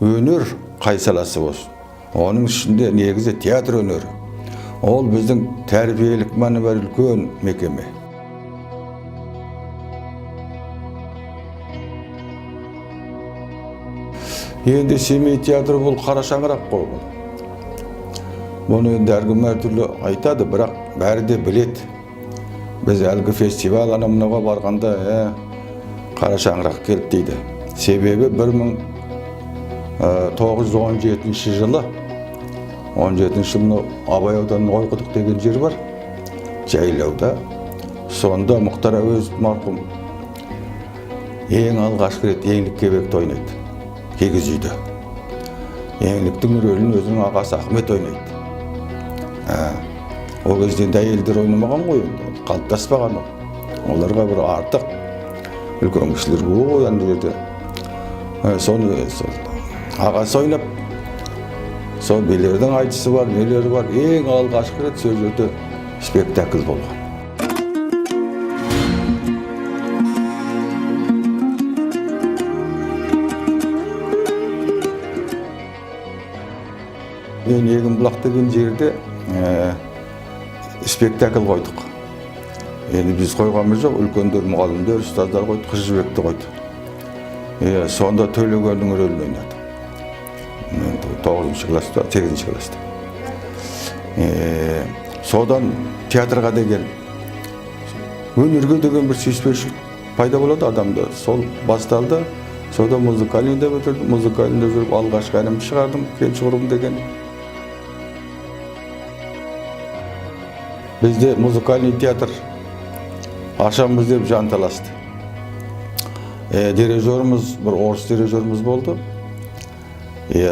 өнер қай саласы болсын. Оның ішінде негізі театр өнері. Ол біздің тәрбиелік мәні бар үлкен мекеме. Енді Семей театры бұл қара шаңырақ қой. Бұны енді әркім әртүрлі айтады, бірақ бәрі де біледі. Біз әлгі фестиваль анамынаға барғанда қара шаңырақ келді дейді. Себебі 1917 жылы 17 жылы Абай ауданының Ойқұдық деген жер бар, жайлауда. Сонда Мұхтар Әуезов марқұм ең алғашқы рет еңлік кебекті ойнайды. Кегіз үйді. Еңліктің рөлін өзінің ағасы Ахмет ойнайды. Ол кезде әйелдер ойнамаған ғой, қалыптаспаған. Оларға бір артық үлкен кісілер ғой ана жерде. Соны ағасы ойнап, сол билердің айтысы бар, нелері бар. Ең алғашқы рет сол жерде спектакль болған. Мен Егінбұлақ деген жерде спектакль қойдық. Енді біз қойғанымыз жоқ, үлкендер, мұғалімдер, ұстаздар қойды, Қыз жібекті қойды. Сонда Төлегеннің рөлін ойнады. 9-шы класста, 8-ші класста. Содан театрға деген өнерге деген бір сүйіспеншілік пайда болады адамда. Сол басталды. Содан музыкальныйда бітірдім. Музыкальныйда жүріп алғашқы әнімді шығардым, Кеншіғұрым деген. Бізде музыкальный театр ашамыз деп жанталасты. Дирижеріміз, бір орыс дирижеріміз болды.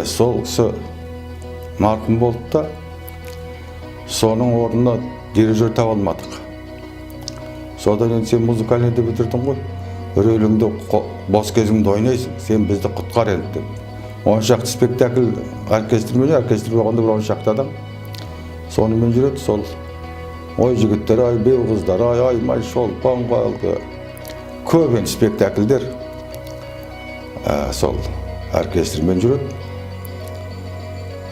Сол кісі марқұм болды да, соның орнына дирижер таба алмадық. Содан енді сен музыкальныйды бітірдің ғой, рөліңді бос кезіңді ойнайсың, сен бізді құтқар енді деп. 10 шақты спектакль оркестрмен, оркестр болғанда бір 10 шақты адам. Сонымен жүреді, сол ой жігіттер, ай беу қыздар, ай май шолпан қалды. Көп енді спектакльдер сол оркестрмен жүреді.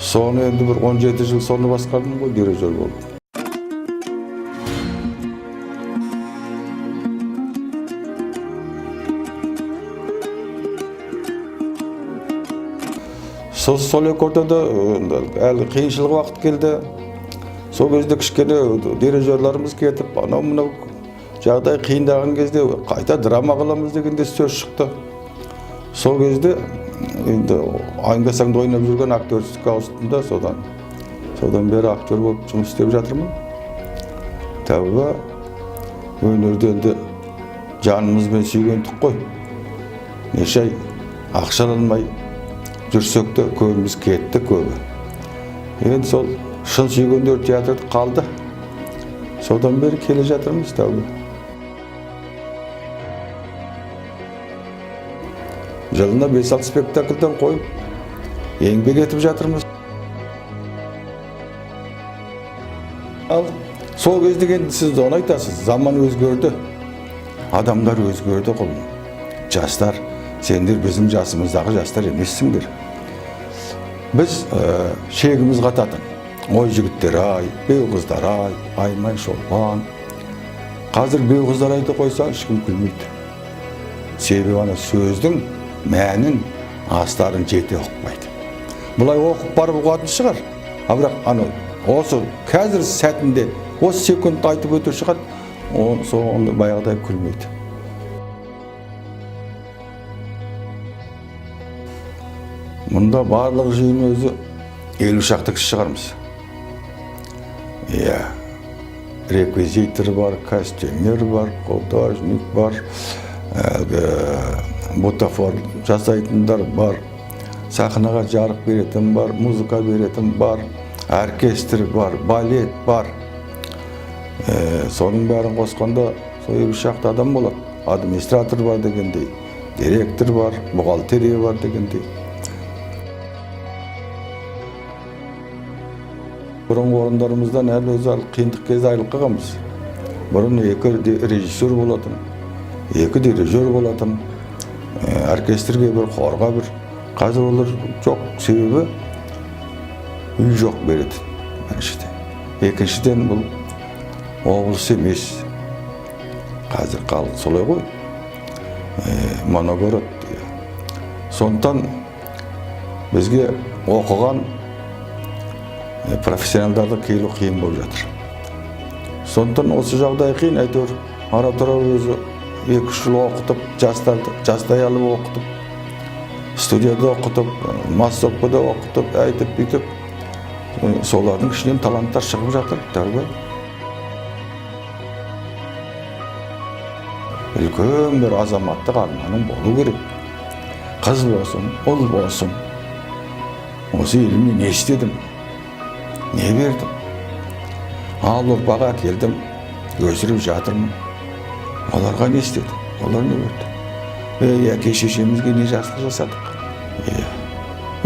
Соны енді бір 17 жыл соны басқардым ғой, дирижер болып. Сол ортада әлі қиыншылық уақыт келді. Сол кезде кішкене дирижерларымыз кетіп, анау-мынау жағдай қиындаған кезде қайта драма қыламыз дегенде сөз шықты. Сол кезде енді айыңдасаңда ойнап жүрген актерстікке ауыстым да, содан бері актер болып жұмыс істеп жатырмын. Тәуба, өнерді енді жанымызбен сүйгендік қой. Неше ай ақша алмай жүрсек те көбіміз кетті көбі. Енді сол шын сүйгендер театрды қалды. Содан бері келе жатырмыз тәуба. Жылына 5-6 спектакльден қойып, еңбек етіп жатырмыз. Ал сол кезде енді сіз оны айтасыз, заман өзгерді, адамдар өзгерді құлын. Жастар, сендер біздің жасымыздағы жастар емессіңдер. Біз шегіміз қататын. Ой жігіттер ай, беу қыздар ай, аймай шолпан. Қазір беу қыздар айды қойсаң, ешкім күлмейді. Себебі ана сөздің мәнін астарын жете оқпайды. Бұлай оқып барып ұғатын шығар. Бірақ осы қазір сәтінде, осы секундта айтып өту шығар, соңында баяғыдай күлмейді. Мұнда барлық жиын өзі 50 шақты кісі шығармыз. Реквизитор бар, костюмер бар, художник бар, бутафор жасайтындар бар, сахнаға жарық беретін бар, музыка беретін бар, оркестр бар, балет бар. Соның бәрін қосқанда 50 шақты адам болады. Администратор бар дегендей, директор бар, бухгалтерия бар дегендей. Бұрын орындарымыздан әлі өзі қиындық кезде айырылып қалғанбыз. Бұрын 2 режиссер болатын, 2 дирижер болатын, оркестрге бір, хорға бір, Қазір олар жоқ, себебі үй жоқ береді. Біріншіден. Екіншіден бұл облыс емес. Қазір халық солай ғой. Моногород. Сондықтан бізге оқыған профессионалдарды келу қиын болып жатыр. Сондықтан осы жағдай қиын, әйтеуір ара-тұра өзі 2-3 жыл оқытып, жастай алып оқытып, студияда оқытып, массовкада оқытып, әйтіп бүйтіп, солардың ішінен таланттар шығып жатыр, тәрбе. Үлкен бір азаматтық арманың болу керек. Қыз болсын, ұл болсын. Осы еліме не істедім? Не бердім? Ал ұрпаға келдім, өсіріп жатырмын. Оларға не істедім? Олар не берді? Әке шешемізге не жақсылық жасадық?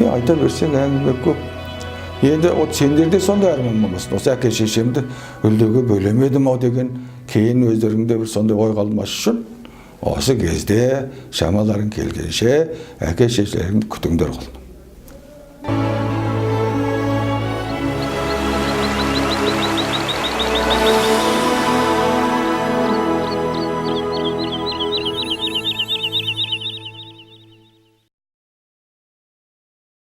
Айта берсең әңгіме көп. Енді сендерде сондай арман болмасын. Осы әке шешемді үлдеге бөлемедім ау деген кейін өздеріңде бір сондай ой қалмас үшін осы кезде шамаларың келгенше әке шешелеріңді күтіңдер ғой.